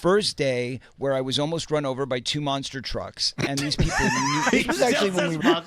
first day where I was almost run over by 2 monster trucks, and these people knew. This was actually when we were.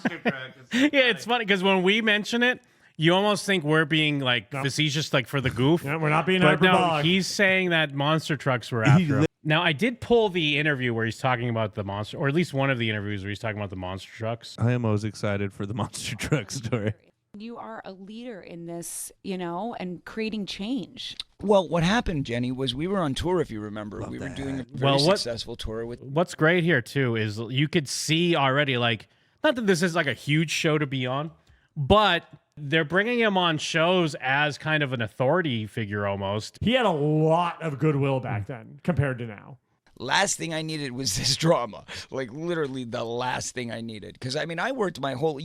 Yeah, it's funny because when we mention it, you almost think we're being like facetious, like for the goof. No, we're not being But no, hyperbolic. he's saying that monster trucks were after him. Now, I did pull the interview where he's talking about the monster, or at least one of the interviews where he's talking about the monster trucks. I am always excited for the monster truck story. You are a leader in this, and creating change. Well, what happened, Jenny, was we were on tour, if you remember. We were doing a very successful tour with. What's great here, too, is you could see already, like, not that this is like a huge show to be on, but they're bringing him on shows as kind of an authority figure almost. He had a lot of goodwill back then compared to now. Last thing I needed was this drama. Like, literally the last thing I needed. Because, I mean, I worked my whole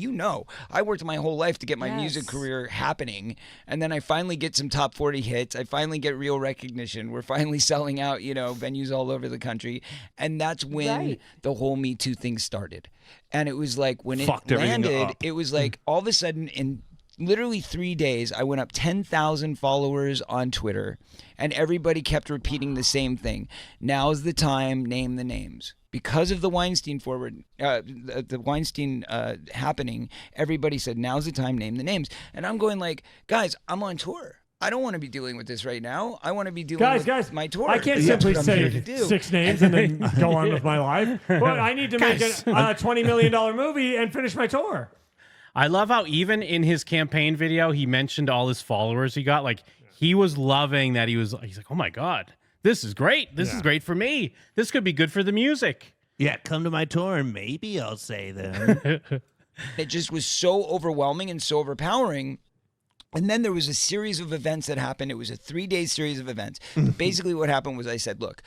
life to get my music career happening. And then I finally get some top 40 hits. I finally get real recognition. We're finally selling out, venues all over the country. And that's when the whole Me Too thing started. And it was like, when it landed, it was like all of a sudden in literally 3 days, I went up 10,000 followers on Twitter, and everybody kept repeating the same thing. Now's the time, name the names. Because of the Weinstein happening, everybody said, now's the time, name the names. And I'm going like, guys, I'm on tour. I don't want to be dealing with this right now. I want to be dealing with my tour. I can't simply say 6 names and then go on with my life. But I need to make a $20 million movie and finish my tour. I love how even in his campaign video, he mentioned all his followers he got. Like, he was loving that. He's like, oh my God, this is great. This is great for me. This could be good for the music. Yeah, come to my tour and maybe I'll say them. It just was so overwhelming and so overpowering. And then there was a series of events that happened. It was a 3-day series of events. Basically what happened was I said, look,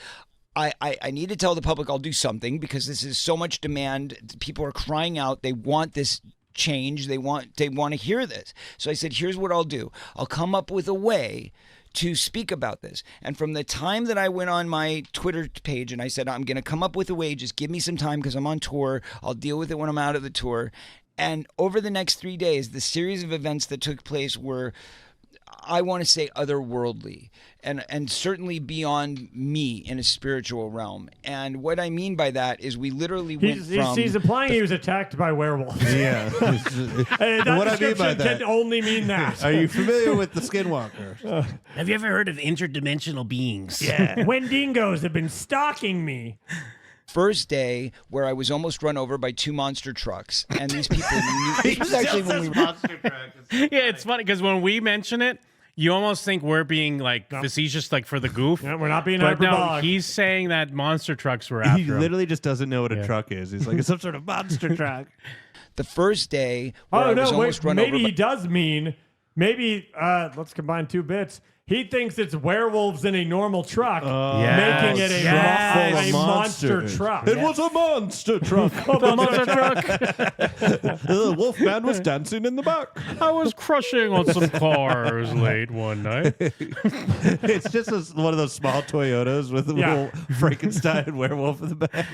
I need to tell the public I'll do something because this is so much demand. People are crying out. They want this change. They want to hear this. So I said, here's what I'll do. I'll come up with a way to speak about this. And from the time that I went on my Twitter page and I said, I'm going to come up with a way, just give me some time because I'm on tour. I'll deal with it when I'm out of the tour. And over the next 3 days, the series of events that took place were, I want to say, otherworldly and certainly beyond me in a spiritual realm. And what I mean by that is we literally went from... He's implying he was attacked by werewolves. Yeah. What I mean by that can only mean that. Are you familiar with the Skinwalker? Have you ever heard of interdimensional beings? Yeah. Wendigos have been stalking me. First day where I was almost run over by 2 monster trucks, and these people knew. This was actually when we were. Yeah, it's funny because when we mention it, you almost think we're being like facetious, like for the goof. No, we're not being But hyperbolic. no, he's saying that monster trucks were after He him. literally just doesn't know what a truck is. He's like, it's some sort of monster truck. The first day where I was almost run over. Maybe he does mean. Maybe let's combine 2 bits. He thinks it's werewolves in a normal truch, making it a monster truck. It was a monster truck. The monster truck. The Wolfman was dancing in the back. I was crushing on some cars late one night. It's just one of those small Toyotas with a little Frankenstein werewolf in the back.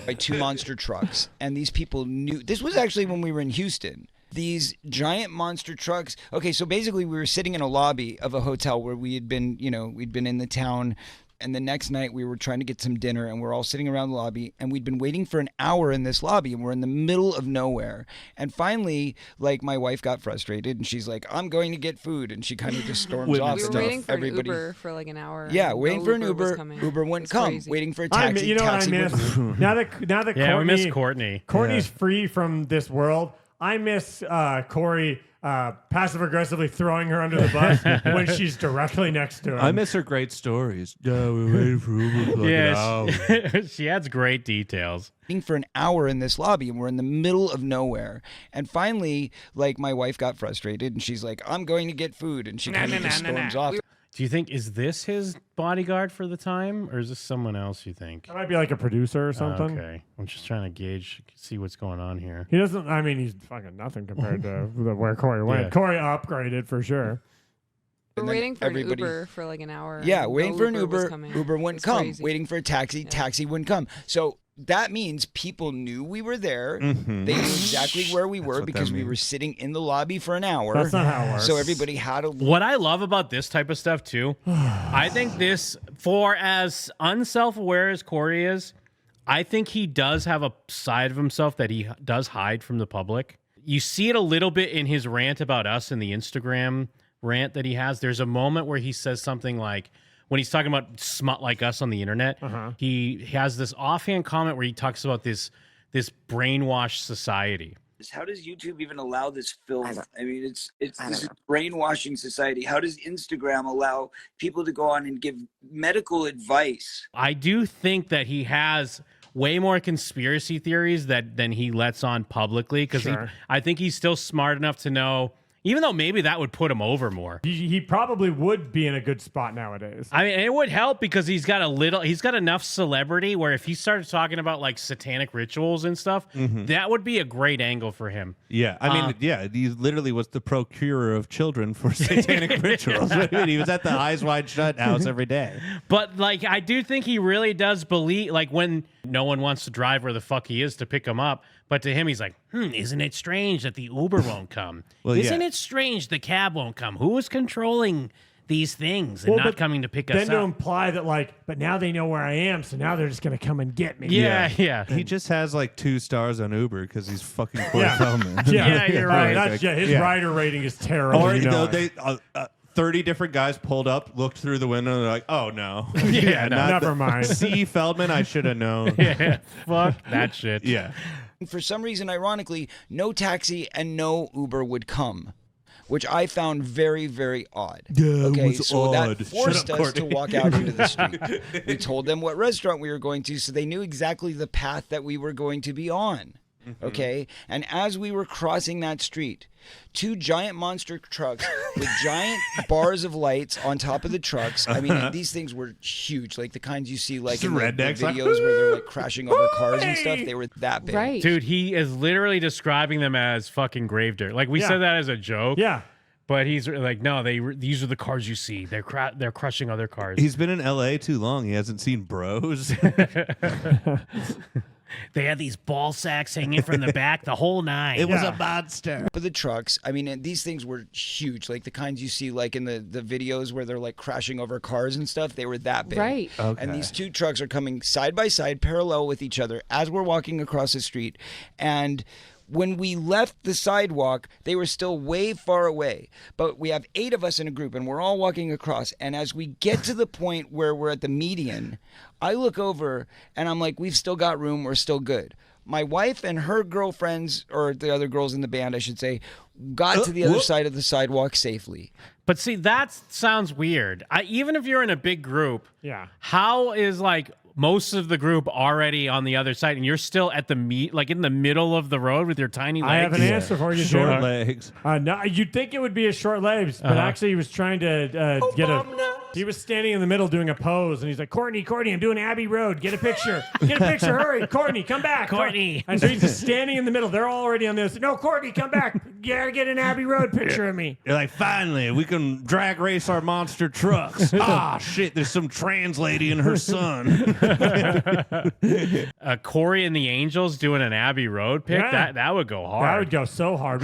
By 2 monster trucks, and these people knew. This was actually when we were in Houston. These giant monster trucks. Okay, so basically we were sitting in a lobby of a hotel where we had been, we'd been in the town. And the next night we were trying to get some dinner, and we're all sitting around the lobby, and we'd been waiting for an hour in this lobby, and we're in the middle of nowhere. And finally, like, my wife got frustrated, and she's like, I'm going to get food. And she kind of just storms off. We were waiting for an Uber for like an hour. Yeah, waiting for an Uber. Uber wouldn't come. Crazy. Waiting for a taxi. You know taxi what I miss? Now that Yeah, we miss Courtney. Courtney's free from this world. I miss Corey passive-aggressively throwing her under the bus when she's directly next to him. I miss her great stories. Yeah, we waited for Uber for like an hour. She adds great details. Waiting for an hour in this lobby, and we're in the middle of nowhere. And finally, like, my wife got frustrated, and she's like, I'm going to get food. And she kind of just storms off. Do you think, is this his bodyguard for the time, or is this someone else, you think? That might be like a producer or something. Okay. I'm just trying to gauge, see what's going on here. He doesn't, I mean, he's fucking nothing compared to where Corey went. Yeah. Corey upgraded for sure. We're waiting for an Uber for like an hour. Yeah, waiting for an Uber. Coming. Uber wouldn't come. Waiting for a taxi. Taxi wouldn't come. So that means people knew we were there. They knew exactly where we were because we were sitting in the lobby for an hour. That's not how it works. So everybody had a... What I love about this type of stuff too, I think this, for as unself-aware as Corey is, I think he does have a side of himself that he does hide from the public. You see it a little bit in his rant about us in the Instagram rant that he has. There's a moment where he says something like, when he's talking about smut like us on the internet, he has this offhand comment where he talks about this brainwashed society. How does YouTube even allow this film? I mean, it's this is brainwashing society. How does Instagram allow people to go on and give medical advice? I do think that he has way more conspiracy theories than he lets on publicly, because I think he's still smart enough to know, even though maybe that would put him over more. He probably would be in a good spot nowadays. I mean, it would help because he's got enough celebrity where if he started talking about like satanic rituals and stuff, that would be a great angle for him. Yeah, I mean, he literally was the procurer of children for satanic rituals. I mean, he was at the Eyes Wide Shut house every day. But like, I do think he really does believe, like, when no one wants to drive where the fuck he is to pick him up, but to him, he's like, isn't it strange that the Uber won't come? Isn't it strange the cab won't come? Who is controlling these things and not coming to pick us up? Then to imply that, like, but now they know where I am, so now they're just going to come and get me. Yeah. He just has like 2 stars on Uber because he's fucking Corey Feldman. Yeah, you're right. His rider rating is terrible. Or they 30 different guys pulled up, looked through the window, and they're like, oh no. Never mind. See, Feldman, I should have known. Fuck that shit. Yeah. For some reason, ironically, no taxi and no Uber would come, which I found very, very odd. Yeah, okay, it was so odd. that forced Shut up, us to Courtney. walk out into the street. We told them what restaurant we were going to, so they knew exactly the path that we were going to be on. Okay, and as we were crossing that street, 2 giant monster trucks with giant bars of lights on top of the trucks. I mean, these things were huge, like the kinds you see like in the rednecks, like, videos where they're like crashing over cars and stuff. They were that big. Right. Dude, he is literally describing them as fucking grave dirt. Like, we said that as a joke. Yeah. But he's like, no, these are the cars you see. They're crushing other cars. He's been in LA too long. He hasn't seen Bros. They had these ball sacks hanging from the back, the whole 9. It was a monster. For the trucks, I mean, and these things were huge, like the kinds you see like in the videos where they're like crashing over cars and stuff. They were that big. Right. Okay. And these 2 trucks are coming side by side, parallel with each other as we're walking across the street. And when we left the sidewalk, they were still way far away. But we have 8 of us in a group, and we're all walking across. And as we get to the point where we're at the median, I look over, and I'm like, we've still got room. We're still good. My wife and her girlfriends, or the other girls in the band, I should say, got to the other side of the sidewalk safely. But see, that sounds weird. Even if you're in a big group, how is like most of the group already on the other side, and you're still at the like in the middle of the road with your tiny legs? I have an answer for you, Short Joe. legs. No, you'd think it would be a short legs, but actually he was trying to get a... He was standing in the middle doing a pose, and he's like, Courtney, I'm doing Abbey Road. Get a picture. Get a picture. Hurry. Courtney, come back. Courtney. And so he's just standing in the middle. They're all already on this. No, Courtney, come back. You got to get an Abbey Road picture of me. You're like, finally, we can drag race our monster trucks. Shit, there's some trans lady and her son. Corey and the Angels doing an Abbey Road pic, that would go hard. That would go so hard.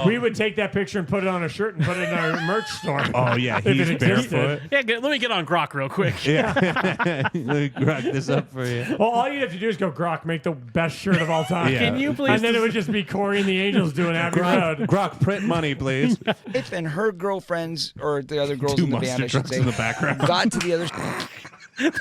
We would take that picture and put it on a shirt and put it in our merch store. Oh, yeah, he's barefoot. Yeah, let me get on Grok real quick. Yeah. Let me grok this up for you. Well, all you have to do is go, Grok, make the best shirt of all time. Yeah. Can you please? And then it would just be Corey and the Angels doing Abbey Road. Grok, print money, please. If and her girlfriends, or the other girls 2 in the monster band, I should trucks say, in the background. got to the other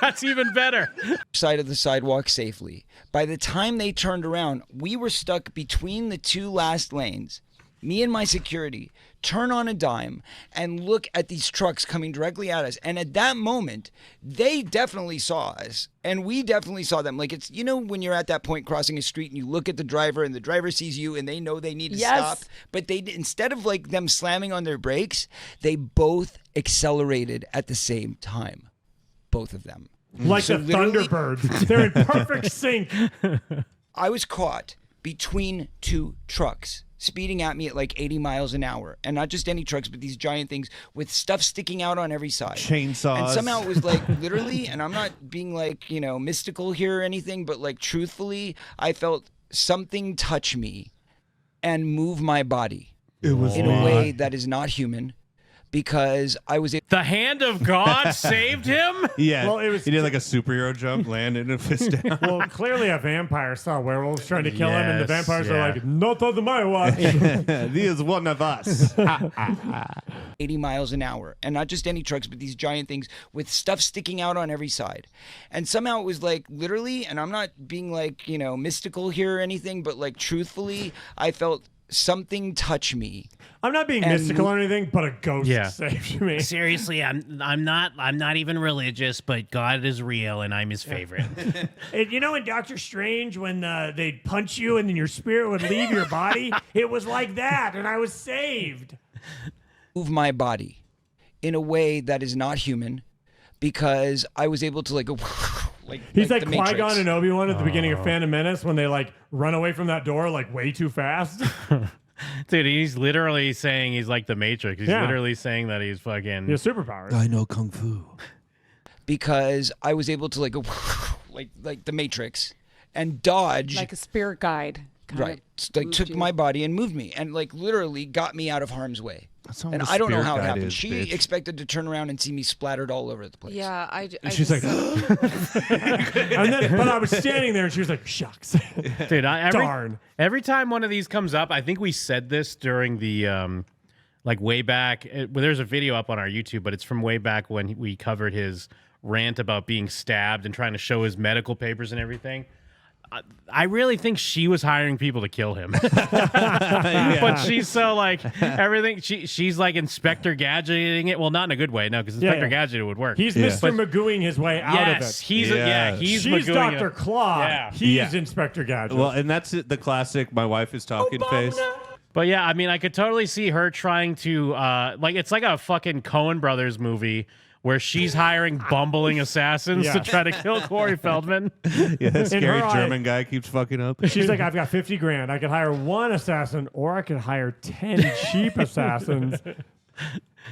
That's even better. side of the sidewalk safely. By the time they turned around, we were stuck between the 2 last lanes. Me and my security turn on a dime and look at these trucks coming directly at us. And at that moment, they definitely saw us. And we definitely saw them. Like, it's, you know, when you're at that point crossing a street and you look at the driver and the driver sees you and they know they need to stop. But they, instead of like them slamming on their brakes, they both accelerated at the same time. Both of them. Like So the literally- Thunderbirds. They're in perfect sync. I was caught between 2 trucks. speeding at me at like 80 miles an hour, and not just any trucks, but these giant things with stuff sticking out on every side. Chainsaws. And somehow it was like literally, and I'm not being like, mystical here or anything, but like truthfully, I felt something touch me and move my body It was in a way that is not human, because I was The hand of God saved him? Yeah. Well, it was- he did like a superhero jump, landed and fist down. Well, clearly a vampire saw werewolves trying to kill him, and the Yes, vampires yeah. are like, not on my watch. He is one of us. 80 miles an hour, and not just any trucks, but these giant things with stuff sticking out on every side. And somehow it was like literally, and I'm not being like, mystical here or anything, but like truthfully, I felt something touch me. I'm not being mystical or anything, but a ghost saved me. Seriously, I'm not even religious, but God is real and I'm his favorite. And in Doctor Strange, when they'd punch you and then your spirit would leave your body, it was like that, and I was saved. Move my body in a way that is not human, because I was able to like go He's like like the Matrix. Qui-Gon and Obi-Wan at the beginning of Phantom Menace when they like run away from that door like way too fast. Dude, he's literally saying he's like the Matrix. He's literally saying that he's fucking... He has superpowers. I know Kung Fu. Because I was able to like go like the Matrix and dodge. Like a spirit guide. Right. Like took my body and moved me and like literally got me out of harm's way. That's not And what a I don't know spirit how it guide happened. is, She bitch. expected to turn around and see me splattered all over the place. Yeah, I She's just, But I was standing there and she was like, shucks. Dude, Darn. Every time one of these comes up, I think we said this during the like way back. There's a video up on our YouTube, but it's from way back when we covered his rant about being stabbed and trying to show his medical papers and everything. I really think she was hiring people to kill him. But she's so like everything. She's like Inspector Gadgeting it. Well, not in a good way, no, because Inspector Gadget would work. He's Mr. Magooing his way out of it. He's She's Magooing Dr. it. Claw. Yeah. He's Inspector Gadget. Well, and that's the classic "my wife is talking" face. But yeah, I mean, I could totally see her trying to like it's like a fucking Coen Brothers movie where she's hiring bumbling assassins to try to kill Corey Feldman. Yeah, that scary her German guy keeps fucking up. She's like, I've got 50 grand. I could hire one assassin or I could hire 10 cheap assassins.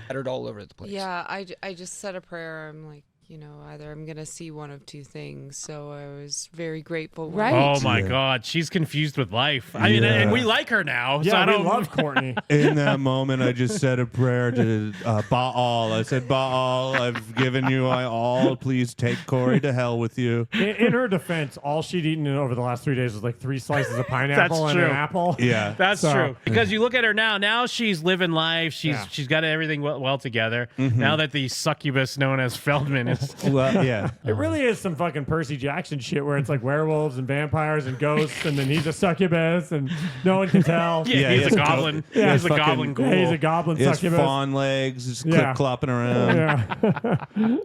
Splattered all over the place. yeah, I just said a prayer. I'm like, either I'm going to see one of two things. So I was very grateful. when- Right. Oh my God, she's confused with life. I mean, and we like her now. so I Yeah, we don't love Courtney. In that moment, I just said a prayer to Baal. I said, Baal, I've given you my all. Please take Corey to hell with you. In her defense, all she'd eaten over the last 3 days was like 3 slices of pineapple and true. an apple. Yeah. That's So- true. Because you look at her now. Now she's living life. She's got everything well together. Now that the succubus known as Feldman is Well, yeah. It really is some fucking Percy Jackson shit where it's like werewolves and vampires and ghosts, and then he's a succubus, and no one can tell. yeah, he he's has a goblin. Yeah, he's a fucking- goblin ghoul. Yeah, he's a goblin He has succubus. fawn legs, just Yeah. clip-clopping around. Yeah.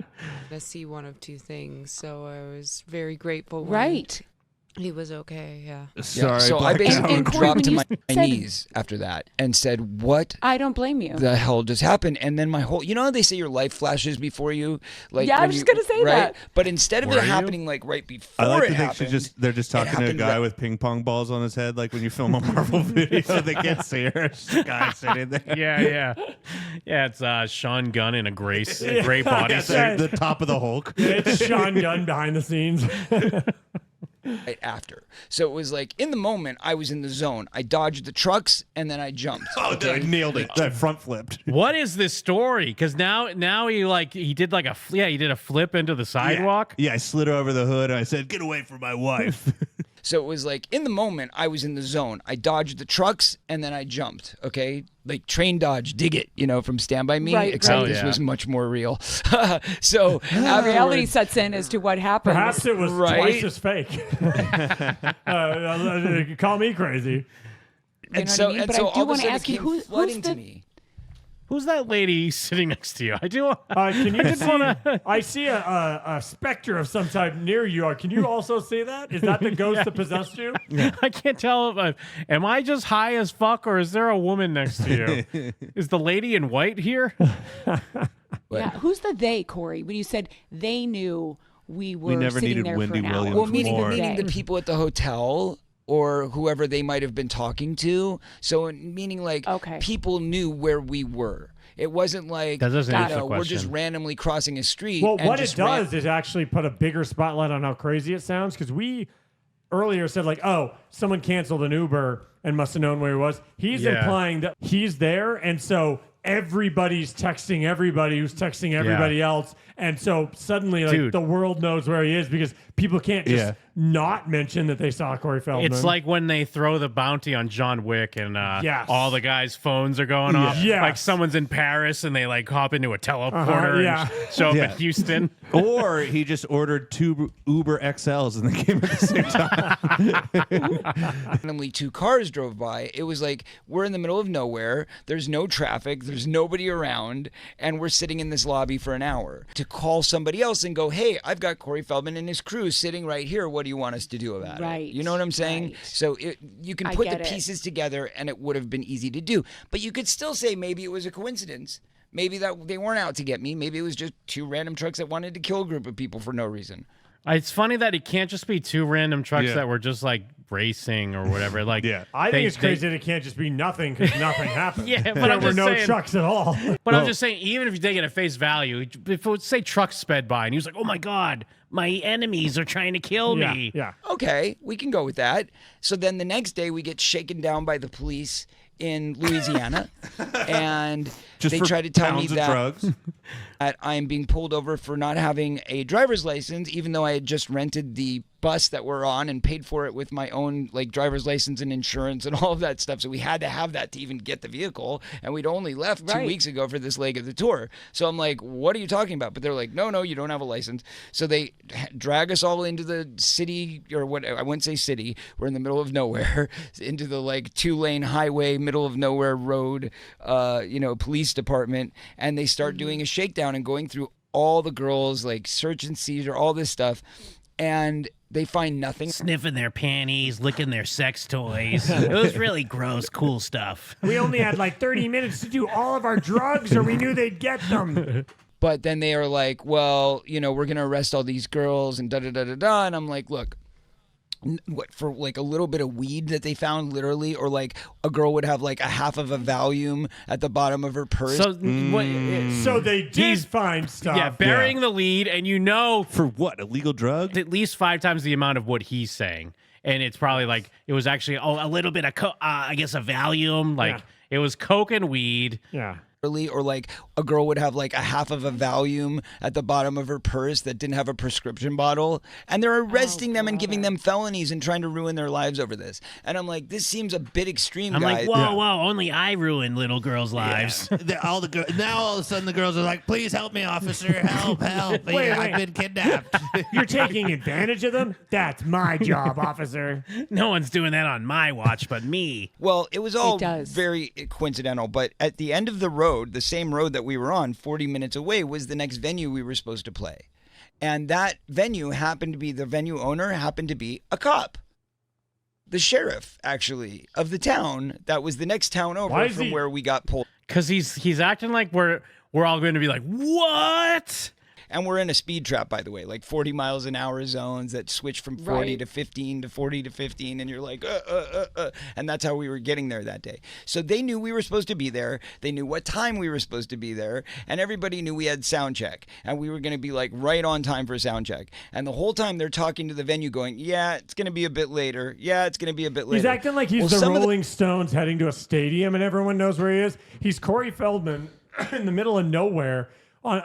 To see one of two things. So I was very grateful. when Right. He was okay. Yeah. Sorry, So I Black basically And Corey, dropped when to you my said- knees after that and said, "What I don't blame you. the hell just happened?" And then my whole, how they say your life flashes before you, like Yeah, I when was just you- gonna say right? that. But instead of Were it you? happening like right before I like it to think happened, they're just talking to a happened guy right- with ping pong balls on his head, like when you film a Marvel video, they can't see her. It's just a guy sitting there. Yeah. It's Sean Gunn in a gray Yeah, bodysuit. the top of the Hulk. It's Sean Gunn behind the scenes. right after. So it was like in the moment I was in the zone. I dodged the trucks and then I jumped. Oh, I nailed it. I front flipped. What is this story? Because now he did like he did a flip into the sidewalk. Yeah, I slid over the hood and I said, "Get away from my wife." So it was like in the moment I was in the zone. I dodged the trucks and then I jumped. Okay, like train dodge, dig it, from Stand By Me. Right, Except right. this Oh, was yeah. much more real. So Reality afterwards- sets in as to what happened. Perhaps it was Right? twice as fake. Call me crazy. You know and what so I mean? and But so I do all of a wanna sudden ask it you, came who's flooding to the- me. Who's that lady sitting next to you? I do. Can you see? I see a specter of some type near you. Can you also see that? Is that the ghost that possessed you? I can't tell if am I just high as fuck or is there a woman next to you? Is the lady in white here? Yeah, who's the they, Corey? When you said they knew we were never sitting needed there Wendy for an Williams hour. Well, meaning more. the people at the hotel or whoever they might have been talking to. So meaning like Okay. people knew where we were. It wasn't like That doesn't answer the we're just question. randomly crossing a street. Well, and what it just does is actually put a bigger spotlight on how crazy it sounds, because we earlier said like, oh, someone canceled an Uber and must have known where he was. He's Yeah. implying that he's there, and so everybody's texting everybody who's texting everybody else, and so suddenly like Dude. the world knows where he is because people can't just Yeah. not mention that they saw Corey Feldman. It's like when they throw the bounty on John Wick and Yes. all the guys' phones are going off. Yes. Like someone's in Paris and they like hop into a teleporter yeah. and show up Yeah. in Houston. Or he just ordered 2 Uber XLs and they came at the same time. randomly 2 cars drove by. It was like we're in the middle of nowhere. There's no traffic. There's nobody around, and we're sitting in this lobby for an hour. To call somebody else and go, "Hey, I've got Corey Feldman and his crew sitting right here. What do you want us to do about it?" Right, You know what I'm saying? right. So you can I put the get it. pieces together, and it would have been easy to do. But you could still say maybe it was a coincidence. Maybe that they weren't out to get me. Maybe it was just 2 random trucks that wanted to kill a group of people for no reason. It's funny that it can't just be 2 random trucks Yeah. that were just like racing or whatever. Like, Yeah. I they- think it's crazy that it can't just be nothing because nothing happened. Yeah, but there I'm were just no saying- trucks at all. But I'm just saying, even if you take it at face value, if it would say trucks sped by and he was like, "Oh my god, my enemies are trying to kill yeah, me." yeah. Okay, we can go with that. So then the next day we get shaken down by the police in Louisiana, and Just they for try to tell me pounds of that drugs. I'm being pulled over for not having a driver's license, even though I had just rented the bus that we're on and paid for it with my own like driver's license and insurance and all of that stuff. So we had to have that to even get the vehicle, and we'd only left 2 Right. weeks ago for this leg of the tour. So I'm like, "What are you talking about?" But they're like, "No, you don't have a license." So they drag us all into the city, or what? I wouldn't say city. We're in the middle of nowhere, into the like 2-lane highway, middle of nowhere road, police department, and they start doing a shakedown and going through all the girls, like search and seizure, all this stuff, and they find nothing. Sniffing their panties, licking their sex toys. It was really gross, cool stuff. We only had like 30 minutes to do all of our drugs, or we knew they'd get them. But then they are like, "Well, we're gonna arrest all these girls and da da da da da," and I'm like, "Look." What, for like a little bit of weed that they found literally, or like a girl would have like a half of a Valium at the bottom of her purse. So, what, So they did He's- find stuff. yeah, burying the lead, and For what? Illegal drugs? at least 5 times the amount of what he's saying. And it's probably like, it was actually, a little bit of, I guess, a Valium. Like, Yeah. it was coke and weed. Yeah. Or like a girl would have like a half of a Valium at the bottom of her purse that didn't have a prescription bottle, and they're arresting them and giving them felonies and trying to ruin their lives over this. And I'm like, this seems a bit extreme, I'm guys. like, whoa, only I ruin little girls' lives. All the girls. Now all of a sudden the girls are like, "Please help me, officer! Help! Help! Wait. I've been kidnapped." You're taking advantage of them? That's my job, officer. No one's doing that on my watch but me. Well, it was all does. very coincidental, but at the end of the road, the same road that we were on 40 minutes away, was the next venue we were supposed to play. And that venue happened to be, the venue owner happened to be a cop. The sheriff, actually, of the town that was the next town Why over is from he- where we got pulled. Because he's acting like we're all going to be like, what? And we're in a speed trap, by the way, like 40 miles an hour zones that switch from 40 Right. to 15 to 40 to 15. And you're like, And that's how we were getting there that day. So they knew we were supposed to be there. They knew what time we were supposed to be there. And everybody knew we had sound check. And we were going to be like right on time for sound check. And the whole time they're talking to the venue going, "Yeah, it's going to be a bit later. Yeah, it's going to be a bit later." He's acting like he's Well, the some of Rolling Stones heading to a stadium and everyone knows where he is. He's Corey Feldman in the middle of nowhere on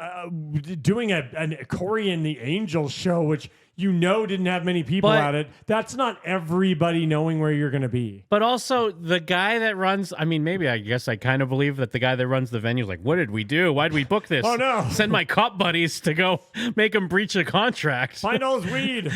doing a Corey and the Angels show, which didn't have many people But- at it. That's not everybody knowing where you're going to be. But also, the guy that runs, I mean, maybe I guess I kind of believe that the guy that runs the venue is like, what did we do? Why'd we book this? Oh, no. Send my cop buddies to go make him breach a contract. Find all his weed.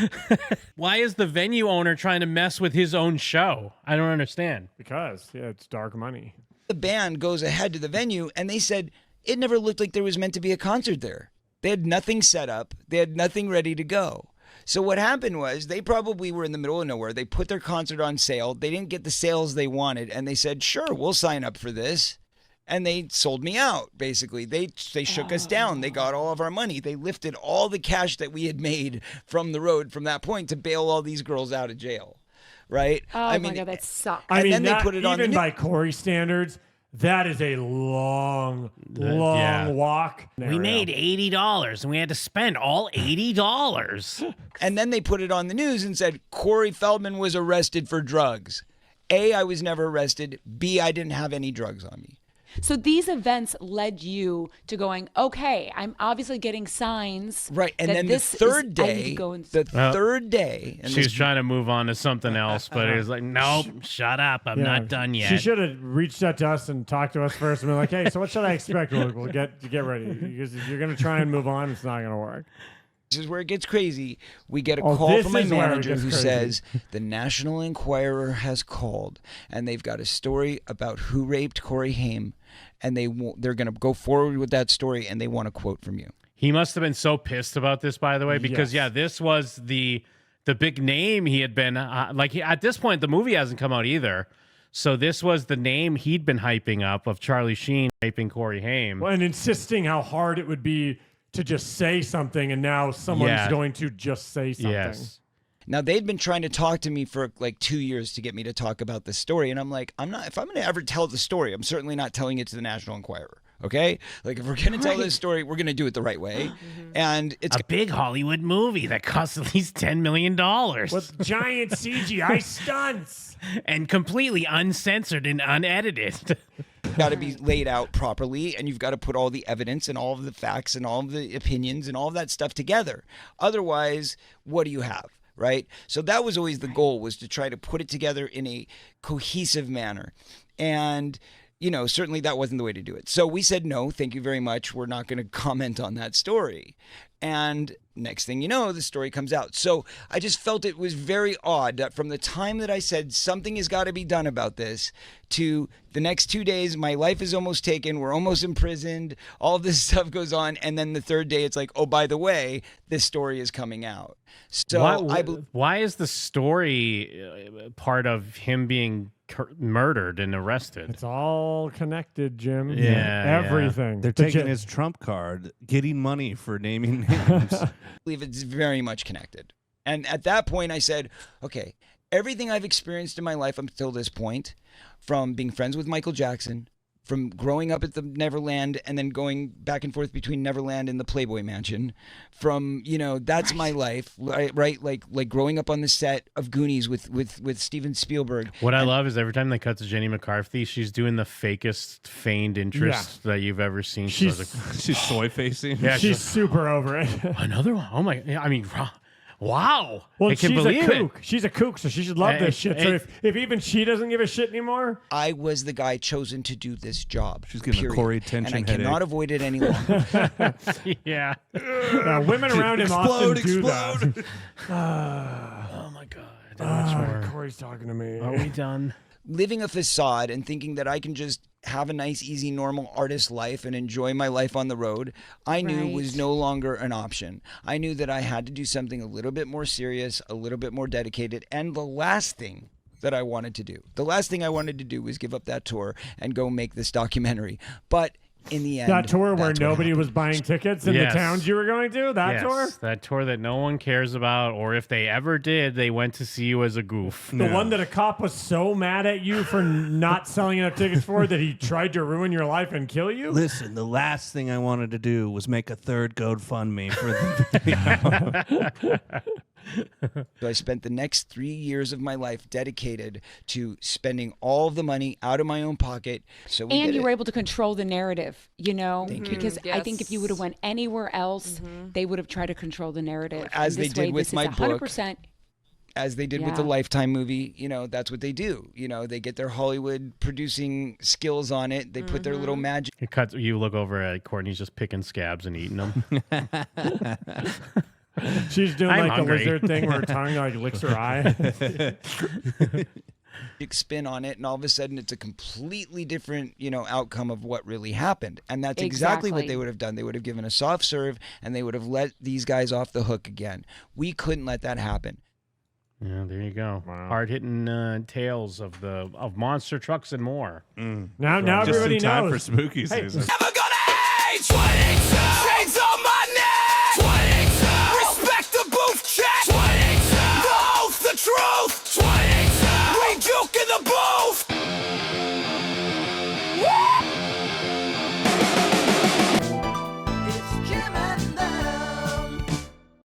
Why is the venue owner trying to mess with his own show? I don't understand. Because, it's dark money. The band goes ahead to the venue, and they said it never looked like there was meant to be a concert there. They had nothing set up. They had nothing ready to go. So what happened was they probably were in the middle of nowhere. They put their concert on sale. They didn't get the sales they wanted, and they said, "Sure, we'll sign up for this." And they sold me out, basically. They shook us down. They got all of our money. They lifted all the cash that we had made from the road from that point to bail all these girls out of jail. right? Oh I my mean, God, that sucks. I And mean, then they that, put it on the even new- by Corey standards, that is a long yeah. walk. We made $80 and we had to spend all $80. And then they put it on the news and said Corey Feldman was arrested for drugs. A, I was never arrested. B, I didn't have any drugs on me. So these events led you to going, okay, I'm obviously getting signs. Right. And that then the this third is, I need to day, go and third day, and She was this- trying to move on to something else, but it was like, nope, shut up. I'm Yeah. not done yet. She should have reached out to us and talked to us first and been like, "Hey, so what should I expect?" We'll get ready because if you're gonna try and move on, it's not gonna work. this is where it gets crazy. We get a Oh, call this from my is where it manager gets who crazy. says the National Enquirer has called and they've got a story about who raped Corey Haim, and they're going to go forward with that story, and they want a quote from you. He must have been so pissed about this, by the way, because Yes. this was the big name he had been at this point. The movie hasn't come out either, so this was the name he'd been hyping up of Charlie Sheen raping Corey Haim. Well, and insisting how hard it would be to just say something, and now someone's Yeah. going to just say something. Yes. Now, they'd been trying to talk to me for like 2 years to get me to talk about this story. And I'm like, if I'm going to ever tell the story, I'm certainly not telling it to the National Enquirer. Okay? Like, if we're going to tell this story, we're going to do it the right way. And it's A big Hollywood movie that costs at least $10 million With giant CGI stunts. and completely uncensored and unedited. got to be laid out properly, and you've got to put all the evidence and all of the facts and all of the opinions and all of that stuff together. Otherwise, what do you have? Right? So that was always the goal, was to try to put it together in a cohesive manner. And, certainly that wasn't the way to do it. So we said, no, thank you very much. We're not going to comment on that story. And next thing you know, the story comes out. So I just felt it was very odd that from the time that I said something has got to be done about this to the next 2 days, my life is almost taken. We're almost imprisoned. All this stuff goes on. And then the third day, it's like, oh, by the way, this story is coming out. So why is the story part of him being murdered and arrested? It's all connected, Jim. Yeah, Everything. They're The taking gen- his trump card, getting money for naming names. I believe it's very much connected. And at that point, I said, okay, everything I've experienced in my life up until this point, from being friends with Michael Jackson, from growing up at the Neverland and then going back and forth between Neverland and the Playboy Mansion, from, that's my life, right? Like growing up on the set of Goonies with Steven Spielberg. What I love is every time they cut to Jenny McCarthy, she's doing the fakest feigned interest that you've ever seen. She's- She's soy facing. Yeah, She's super over it. another one. Oh my! I mean, wow. Well, I can she's a believe it. kook. She's a kook, so she should love this shit. So if even she doesn't give a shit anymore, I was the guy chosen to do this job. She's getting a period. Corey tension And I cannot headache. avoid it any longer. Yeah. women around him often do explode. that. Oh my God. How much more? Corey's talking to me. Are we done? Living a facade and thinking that I can just have a nice, easy, normal artist life and enjoy my life on the road, I knew was Right. no longer an option. I knew that I had to do something a little bit more serious, a little bit more dedicated. And the last thing that I wanted to do was give up that tour and go make this documentary. But in the end, That tour where that's what nobody happened. was buying tickets in Yes. the towns you were going to? That tour? That tour that no one cares about, or if they ever did, they went to see you as a goof. The one that a cop was so mad at you for not selling enough tickets for that he tried to ruin your life and kill you? Listen, the last thing I wanted to do was make a third GoFundMe for the video. So I spent the next 3 years of my life dedicated to spending all of the money out of my own pocket. So we And did you it. were able to control the narrative, Thank you. because I think if you would have Yes. went anywhere else, they would have tried to control the narrative. As And they this did way, with this my is book. 100%. As they did with the Yeah. Lifetime movie, that's what they do. They get their Hollywood producing skills on it. They put their little magic. You look over at Courtney's just picking scabs and eating them. She's doing I'm like hungry. the lizard thing where her tongue like licks her eye. spin on it, and all of a sudden it's a completely different outcome of what really happened. And that's exactly what Exactly. they would have done. They would have given a soft serve, and they would have let these guys off the hook again. We couldn't let that happen. Yeah, there you go. Wow. Hard hitting tales of monster trucks and more. Now Just everybody in time knows. for spooky Hey, season. Never gonna age. 22. Chains on my neck. 22. Respect the booth check. 22. The oath, the truth. 22. juke in the booth.